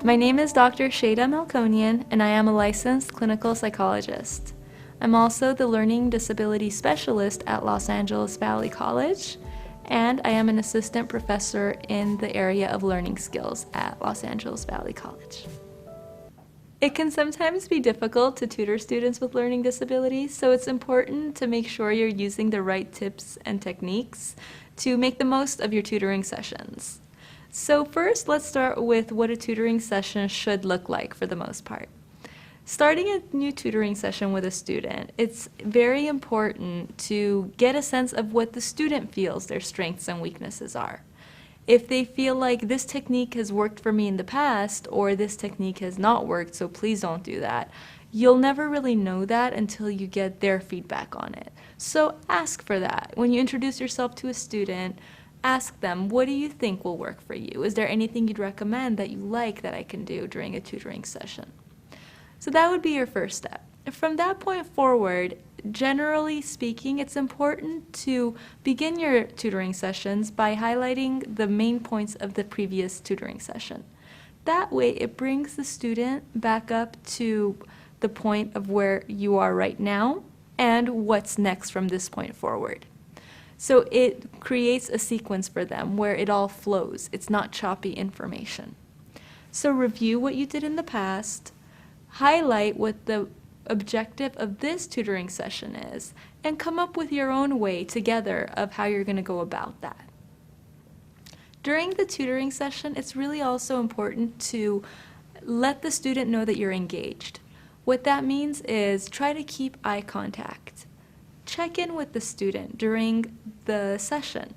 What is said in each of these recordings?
My name is Dr. Shada Melkonian, and I am a licensed clinical psychologist. I'm also the Learning Disability Specialist at Los Angeles Valley College, and I am an assistant professor in the area of learning skills at Los Angeles Valley College. It can sometimes be difficult to tutor students with learning disabilities, so it's important to make sure you're using the right tips and techniques to make the most of your tutoring sessions. So first, let's start with what a tutoring session should look like for the most part. Starting a new tutoring session with a student, it's very important to get a sense of what the student feels their strengths and weaknesses are. If they feel like this technique has worked for me in the past or this technique has not worked, so please don't do that, you'll never really know that until you get their feedback on it. So ask for that. When you introduce yourself to a student, ask them, what do you think will work for you? Is there anything you'd recommend that you like that I can do during a tutoring session? So that would be your first step. From that point forward, generally speaking, it's important to begin your tutoring sessions by highlighting the main points of the previous tutoring session. That way, it brings the student back up to the point of where you are right now and what's next from this point forward. So it creates a sequence for them where it all flows. It's not choppy information. So review what you did in the past, highlight what the objective of this tutoring session is, and come up with your own way together of how you're going to go about that. During the tutoring session, it's really also important to let the student know that you're engaged. What that means is try to keep eye contact. Check in with the student during the session.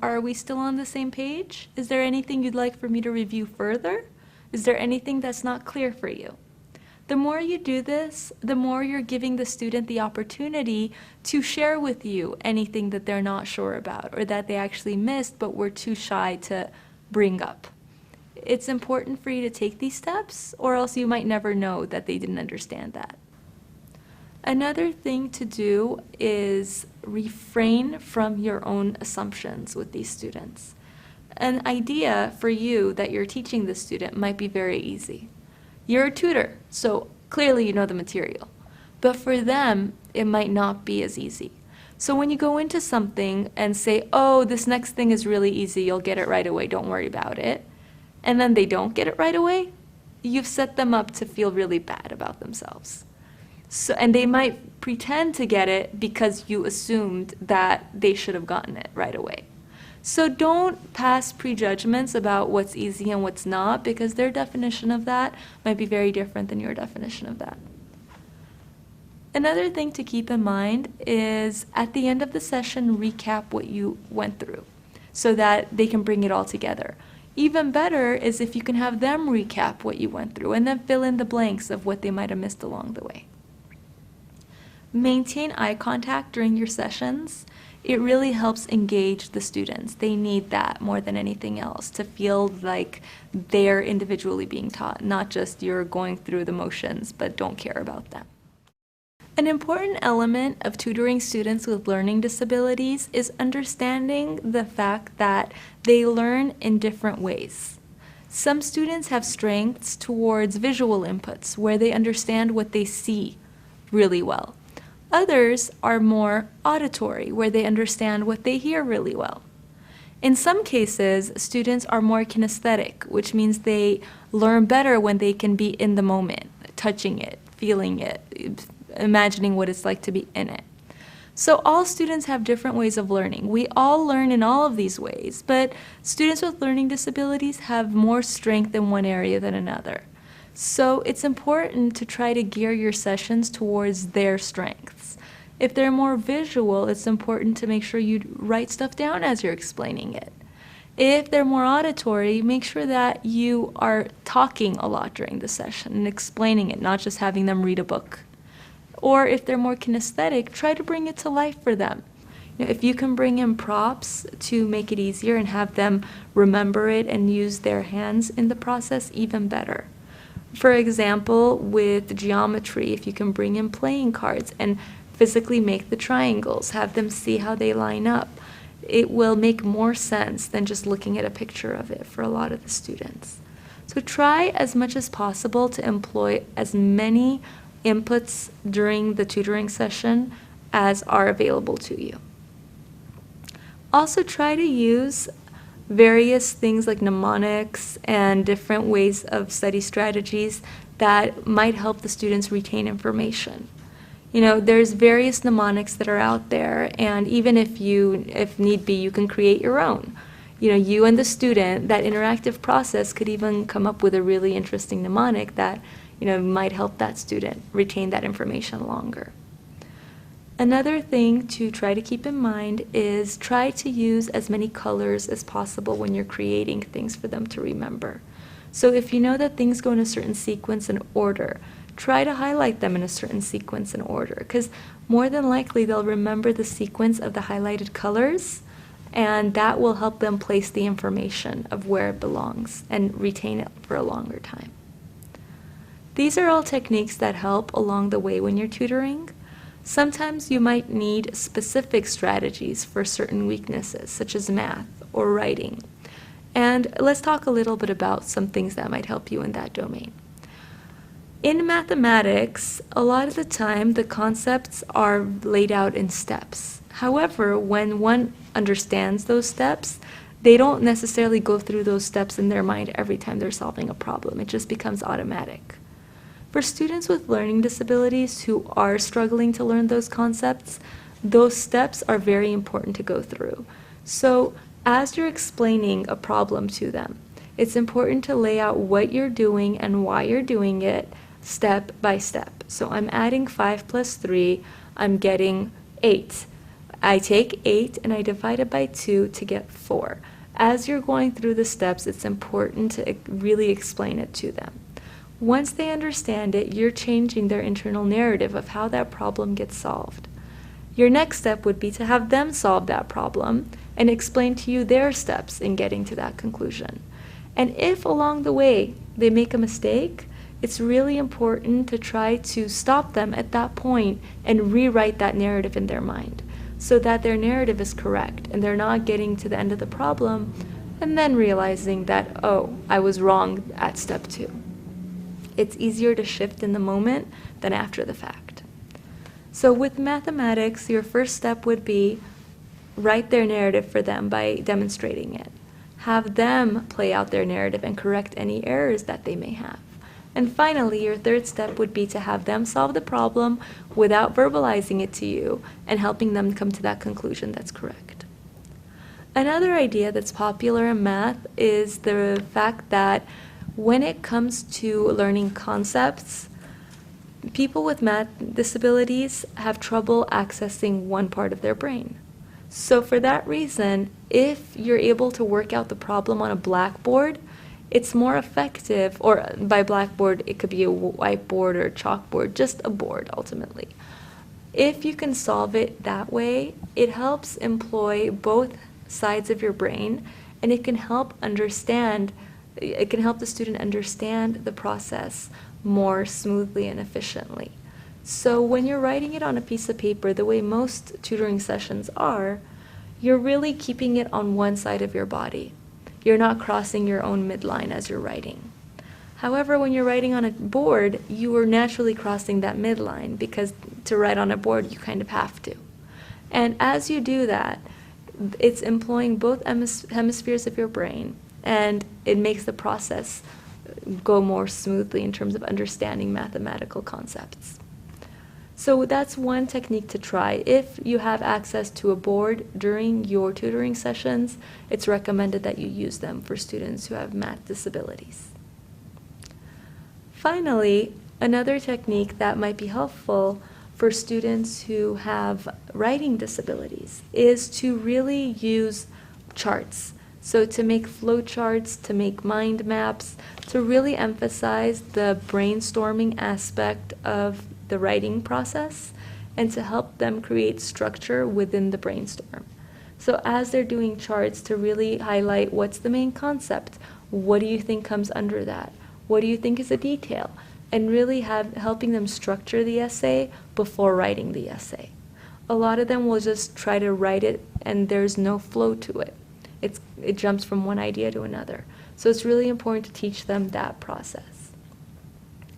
Are we still on the same page? Is there anything you'd like for me to review further? Is there anything that's not clear for you? The more you do this, the more you're giving the student the opportunity to share with you anything that they're not sure about or that they actually missed but were too shy to bring up. It's important for you to take these steps, or else you might never know that they didn't understand that. Another thing to do is refrain from your own assumptions with these students. An idea for you that you're teaching the student might be very easy. You're a tutor, so clearly you know the material. But for them, it might not be as easy. So when you go into something and say, oh, this next thing is really easy, you'll get it right away, don't worry about it, and then they don't get it right away, you've set them up to feel really bad about themselves. And they might pretend to get it because you assumed that they should have gotten it right away. So don't pass prejudgments about what's easy and what's not, because their definition of that might be very different than your definition of that. Another thing to keep in mind is at the end of the session, recap what you went through so that they can bring it all together. Even better is if you can have them recap what you went through and then fill in the blanks of what they might have missed along the way. Maintain eye contact during your sessions. It really helps engage the students. They need that more than anything else to feel like they're individually being taught, not just you're going through the motions but don't care about them. An important element of tutoring students with learning disabilities is understanding the fact that they learn in different ways. Some students have strengths towards visual inputs where they understand what they see really well. Others are more auditory, where they understand what they hear really well. In some cases, students are more kinesthetic, which means they learn better when they can be in the moment, touching it, feeling it, imagining what it's like to be in it. So all students have different ways of learning. We all learn in all of these ways, but students with learning disabilities have more strength in one area than another. So it's important to try to gear your sessions towards their strengths. If they're more visual, it's important to make sure you write stuff down as you're explaining it. If they're more auditory, make sure that you are talking a lot during the session and explaining it, not just having them read a book. Or if they're more kinesthetic, try to bring it to life for them. If you can bring in props to make it easier and have them remember it and use their hands in the process, even better. For example, with geometry, if you can bring in playing cards and physically make the triangles, have them see how they line up, it will make more sense than just looking at a picture of it for a lot of the students. So try as much as possible to employ as many inputs during the tutoring session as are available to you. Also try to use various things like mnemonics and different ways of study strategies that might help the students retain information. You know, there's various mnemonics that are out there, and even if need be, you can create your own. You know, you and the student, that interactive process could even come up with a really interesting mnemonic that, you know, might help that student retain that information longer. Another thing to try to keep in mind is try to use as many colors as possible when you're creating things for them to remember. So if you know that things go in a certain sequence and order, try to highlight them in a certain sequence and order, because more than likely they'll remember the sequence of the highlighted colors, and that will help them place the information of where it belongs and retain it for a longer time. These are all techniques that help along the way when you're tutoring. Sometimes you might need specific strategies for certain weaknesses, such as math or writing. And let's talk a little bit about some things that might help you in that domain. In mathematics, a lot of the time the concepts are laid out in steps. However, when one understands those steps, they don't necessarily go through those steps in their mind every time they're solving a problem. It just becomes automatic. For students with learning disabilities who are struggling to learn those concepts, those steps are very important to go through. So as you're explaining a problem to them, it's important to lay out what you're doing and why you're doing it step by step. So I'm adding 5 plus 3, I'm getting 8. I take 8 and I divide it by 2 to get 4. As you're going through the steps, it's important to really explain it to them. Once they understand it, you're changing their internal narrative of how that problem gets solved. Your next step would be to have them solve that problem and explain to you their steps in getting to that conclusion. And if along the way they make a mistake, it's really important to try to stop them at that point and rewrite that narrative in their mind so that their narrative is correct and they're not getting to the end of the problem and then realizing that, oh, I was wrong at step 2. It's easier to shift in the moment than after the fact. So with mathematics, your first step would be write their narrative for them by demonstrating it. Have them play out their narrative and correct any errors that they may have. And finally, your third step would be to have them solve the problem without verbalizing it to you and helping them come to that conclusion that's correct. Another idea that's popular in math is the fact that when it comes to learning concepts, people with math disabilities have trouble accessing one part of their brain. So for that reason, if you're able to work out the problem on a blackboard, it's more effective, or by blackboard, it could be a whiteboard or a chalkboard, just a board ultimately. If you can solve it that way, it helps employ both sides of your brain, and it can help the student understand the process more smoothly and efficiently. So when you're writing it on a piece of paper, the way most tutoring sessions are, you're really keeping it on one side of your body. You're not crossing your own midline as you're writing. However, when you're writing on a board, you are naturally crossing that midline because to write on a board, you kind of have to. And as you do that, it's employing both hemispheres of your brain, and it makes the process go more smoothly in terms of understanding mathematical concepts. So that's one technique to try. If you have access to a board during your tutoring sessions, it's recommended that you use them for students who have math disabilities. Finally, another technique that might be helpful for students who have writing disabilities is to really use charts. So to make flowcharts, to make mind maps, to really emphasize the brainstorming aspect of the writing process and to help them create structure within the brainstorm. So as they're doing charts, to really highlight what's the main concept, what do you think comes under that, what do you think is a detail, and really helping them structure the essay before writing the essay. A lot of them will just try to write it and there's no flow to it. it jumps from one idea to another. So it's really important to teach them that process.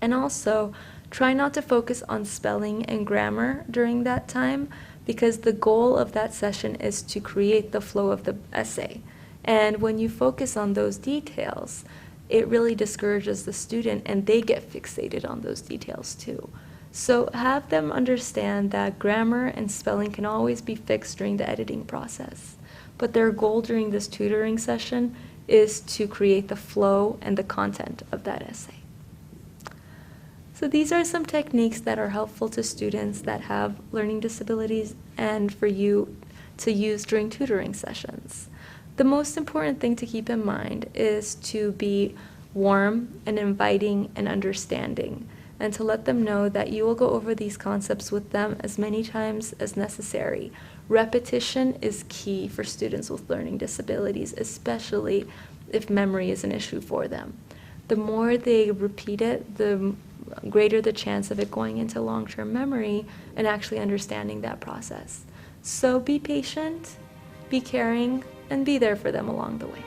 And also, try not to focus on spelling and grammar during that time, because the goal of that session is to create the flow of the essay. And when you focus on those details, it really discourages the student and they get fixated on those details too. So have them understand that grammar and spelling can always be fixed during the editing process. But their goal during this tutoring session is to create the flow and the content of that essay. So these are some techniques that are helpful to students that have learning disabilities and for you to use during tutoring sessions. The most important thing to keep in mind is to be warm and inviting and understanding, and to let them know that you will go over these concepts with them as many times as necessary. Repetition is key for students with learning disabilities, especially if memory is an issue for them. The more they repeat it, the greater the chance of it going into long-term memory and actually understanding that process. So be patient, be caring, and be there for them along the way.